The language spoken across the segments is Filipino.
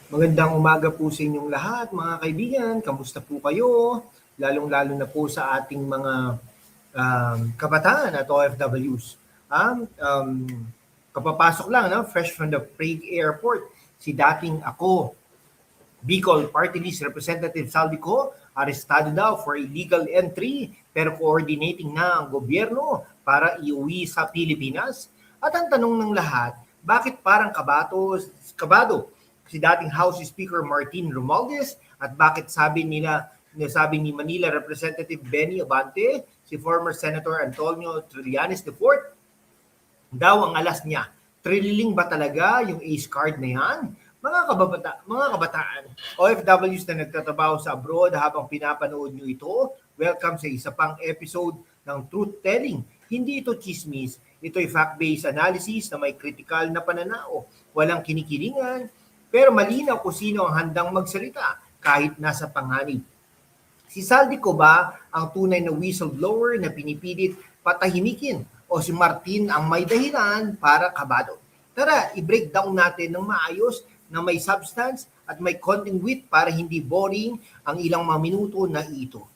Magandang umaga po sa inyong lahat, mga kaibigan. Kamusta po kayo? Lalong-lalo na po sa ating mga kabataan at OFWs. Kapapasok lang, no? Fresh from the Prague Airport, si dating ako, Bicol Party List Representative Saldico, arestado daw for illegal entry pero coordinating na ang gobyerno para iuwi sa Pilipinas. At ang tanong ng lahat, bakit parang kabado si dating House Speaker Martin Romualdez at bakit sabi ni Manila Representative Benny Abante, si former Senator Antonio Trillanes IV, daw ang alas niya. Thrilling ba talaga yung ace card na yan? Mga kabataan, OFWs na nagtatrabaho sa abroad habang pinapanood nyo ito, welcome sa isa pang episode ng Truth Telling. Hindi ito chismis, ito'y fact-based analysis na may critical na pananaw. Walang kinikilingan, pero malinaw kung sino ang handang magsalita kahit nasa panganib. Si Saldico ba ang tunay na whistleblower na pinipilit patahimikin o si Martin ang may dahilan para kabado? Tara, i-breakdown natin ng maayos na may substance at may konting wit para hindi boring ang ilang mga minuto na ito.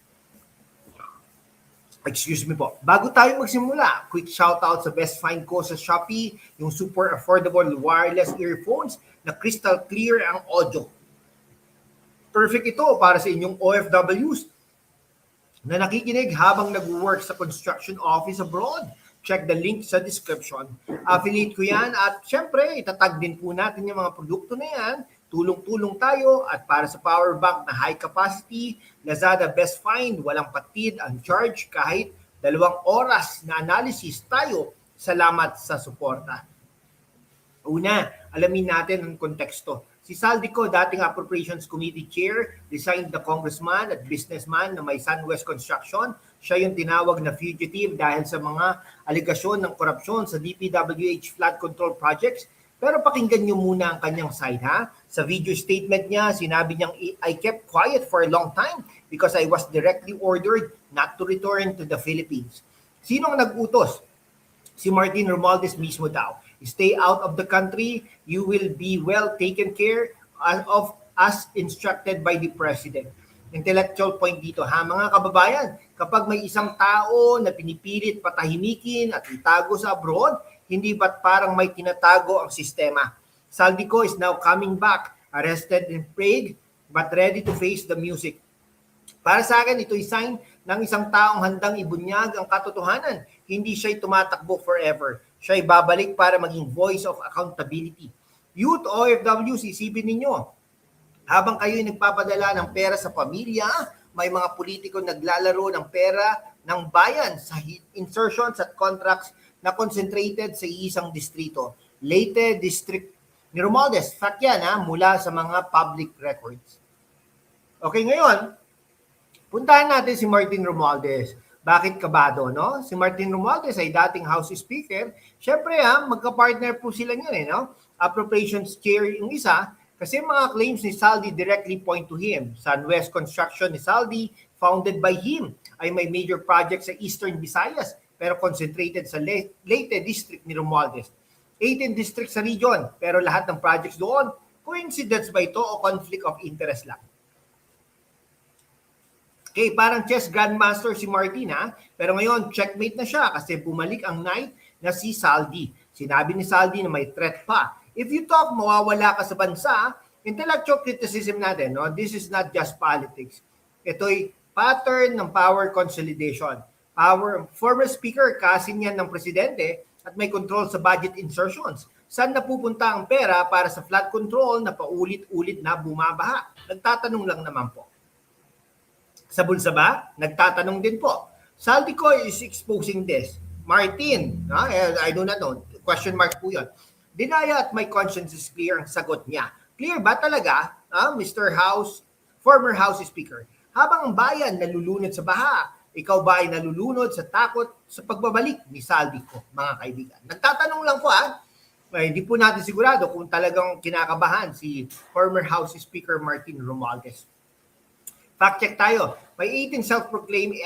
Excuse me po. Bago tayo magsimula, quick shoutout sa best find ko sa Shopee, yung super affordable wireless earphones na crystal clear ang audio. Perfect ito para sa inyong OFWs na nakikinig habang nag-work sa construction office abroad. Check the link sa description. Affiliate ko yan at syempre itatag din po natin yung mga produkto na yan. Tulong-tulong tayo at para sa power bank na high capacity, Lazada Best Find, walang patid ang charge kahit 2 oras na analysis tayo. Salamat sa suporta. Una, alamin natin ang konteksto. Si Saldico, dating Appropriations Committee Chair, resigned na congressman at businessman na may SunWest Construction. Siya yung tinawag na fugitive dahil sa mga aligasyon ng korupsyon sa DPWH flood control projects. Pero pakinggan nyo muna ang kanyang side, ha? Sa video statement niya, sinabi niyang, I kept quiet for a long time because I was directly ordered not to return to the Philippines. Sino ang nag-utos? Si Martin Romualdez mismo daw. Stay out of the country, you will be well taken care of as instructed by the President. Intellectual point dito, ha, mga kababayan, kapag may isang tao na pinipilit patahimikin at itago sa abroad, hindi ba't parang may tinatago ang sistema? Saldico is now coming back, arrested in Prague, but ready to face the music. Para sa akin, ito'y sign ng isang taong handang ibunyag ang katotohanan. Hindi siya'y tumatakbo forever. Siya'y babalik para maging voice of accountability. Youth OFWs, isipin ninyo, habang kayo'y nagpapadala ng pera sa pamilya, may mga politiko naglalaro ng pera ng bayan sa insertions at contracts na concentrated sa isang distrito. Leyte District ni Romualdez, fact yan, mula sa mga public records. Okay, ngayon, puntahan natin si Martin Romualdez. Bakit kabado, no? Si Martin Romualdez ay dating House Speaker. Siyempre, magka-partner po sila niyan, no? Appropriations Chair yung isa, kasi mga claims ni Saldi directly point to him. SunWest Construction ni Saldi, founded by him, ay may major project sa Eastern Visayas, pero concentrated sa Leyte District ni Romualdez. 18 districts sa region, pero lahat ng projects doon, coincidence ba ito o conflict of interest lang? Okay, parang chess grandmaster si Martin, pero ngayon checkmate na siya kasi bumalik ang knight na si Saldi. Sinabi ni Saldi na may threat pa. If you talk, mawawala ka sa bansa, intellectual criticism natin, no? This is not just politics. Ito'y pattern ng power consolidation. Former speaker, kasin yan ng presidente at may control sa budget insertions. Saan napupunta ang pera para sa flood control na paulit-ulit na bumabaha? Nagtatanong lang naman po. Sa bulsa ba? Nagtatanong din po. Saldico is exposing this. Martin, I do not know, question mark po yun. Dinaya at my conscience is clear ang sagot niya. Clear ba talaga, Mr. House, former House Speaker? Habang ang bayan nalulunod sa baha, ikaw ba ay nalulunod sa takot sa pagbabalik ni Saldico, mga kaibigan? Nagtatanong lang po, hindi po natin sigurado kung talagang kinakabahan si former House Speaker Martin Romualdez. Fact check tayo. May 18 self-proclaimed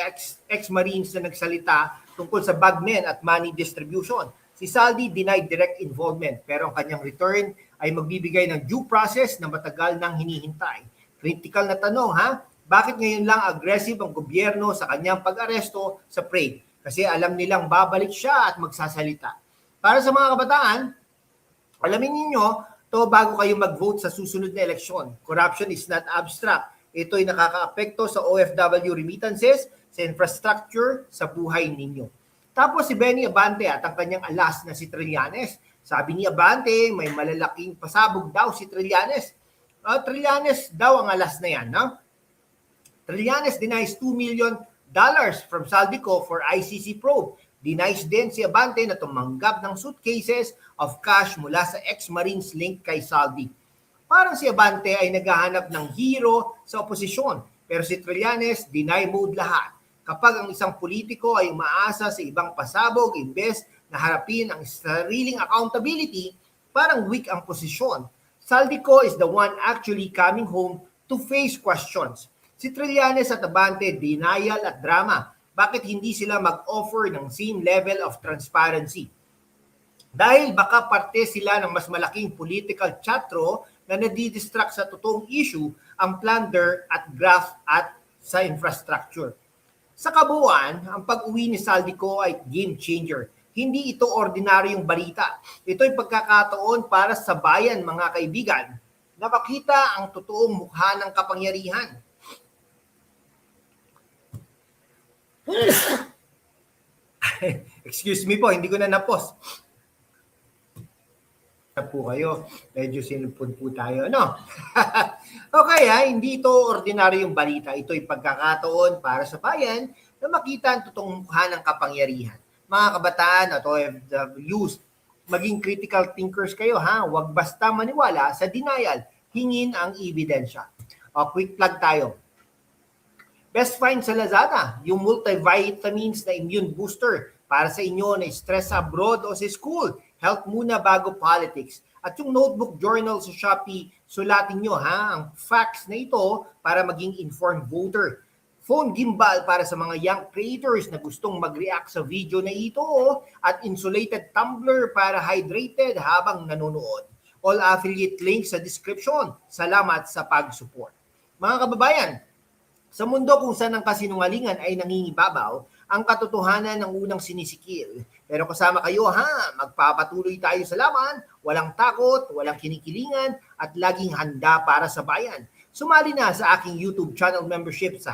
ex-Marines na nagsalita tungkol sa bagmen at money distribution. Si Saldi denied direct involvement pero ang kanyang return ay magbibigay ng due process na matagal nang hinihintay. Critical na tanong ha, bakit ngayon lang aggressive ang gobyerno sa kanyang pag-aresto sa Prague? Kasi alam nilang babalik siya at magsasalita. Para sa mga kabataan, alamin ninyo, to bago kayo mag-vote sa susunod na eleksyon. Corruption is not abstract. Ito'y nakakaapekto sa OFW remittances, sa infrastructure, sa buhay ninyo. Tapos si Benny Abante at ang kanyang alas na si Trillanes. Sabi ni Abante, may malalaking pasabog daw si Trillanes. Trillanes daw ang alas na yan. No? Trillanes denies $2 million from Saldico for ICC probe. Denies din si Abante na tumanggap ng suitcases of cash mula sa ex-Marines link kay Saldi. Parang si Abante ay naghahanap ng hero sa oposisyon, pero si Trillanes deny mode lahat. Kapag ang isang politiko ay umaasa sa ibang pasabog, imbes na harapin ang sariling accountability, parang weak ang posisyon. Saldico is the one actually coming home to face questions. Si Trillanes at Abante, denial at drama. Bakit hindi sila mag-offer ng same level of transparency? Dahil baka parte sila ng mas malaking political chatro na nadidistract sa totoong issue, ang plunder at graft at sa infrastructure. Sa kabuuan, ang pag-uwi ni Saldico ay game changer. Hindi ito ordinaryong balita. Ito'y pagkakataon para sa bayan, mga kaibigan, na makita ang totoong mukha ng kapangyarihan. Excuse me po, hindi ko na napos. Po kayo, medyo sinupod po tayo, no? Okay hindi ito ordinaryong balita. Ito'y pagkakataon para sa bayan na makita ang totoong mukha ng kapangyarihan. Mga kabataan at OFWs, maging critical thinkers kayo Huwag basta maniwala sa denial. Hingin ang ebidensya. Quick plug tayo. Best find sa Lazada, yung multivitamins na immune booster para sa inyo na stress abroad o sa school. Health muna bago politics. At yung notebook journal sa Shopee, sulatin nyo ang facts na ito para maging informed voter. Phone gimbal para sa mga young creators na gustong mag-react sa video na ito at insulated tumbler para hydrated habang nanonood. All affiliate links sa description. Salamat sa pag-support. Mga kababayan, sa mundo kung saan ang kasinungalingan ay nangingibabaw, ang katotohanan ng unang sinisikil. Pero kasama kayo magpapatuloy tayo sa laban, walang takot, walang kinikilingan, at laging handa para sa bayan. Sumali na sa aking YouTube channel membership sa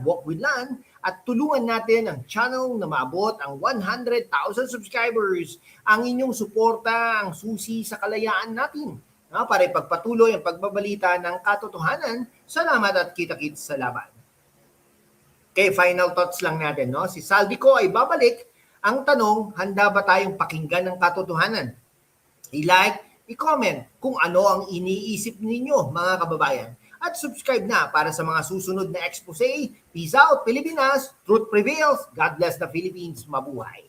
#WalkWithLan at tulungan natin ang channel na maabot ang 100,000 subscribers. Ang inyong suporta ang susi sa kalayaan natin. Para ipagpatuloy ang pagbabalita ng katotohanan. Salamat at kita-kits sa laban. Okay, final thoughts lang natin. Si Saldico ay babalik. Ang tanong, handa ba tayong pakinggan ng katotohanan? I-like, i-comment kung ano ang iniisip ninyo, mga kababayan. At subscribe na para sa mga susunod na expose. Peace out, Pilipinas. Truth prevails. God bless the Philippines. Mabuhay.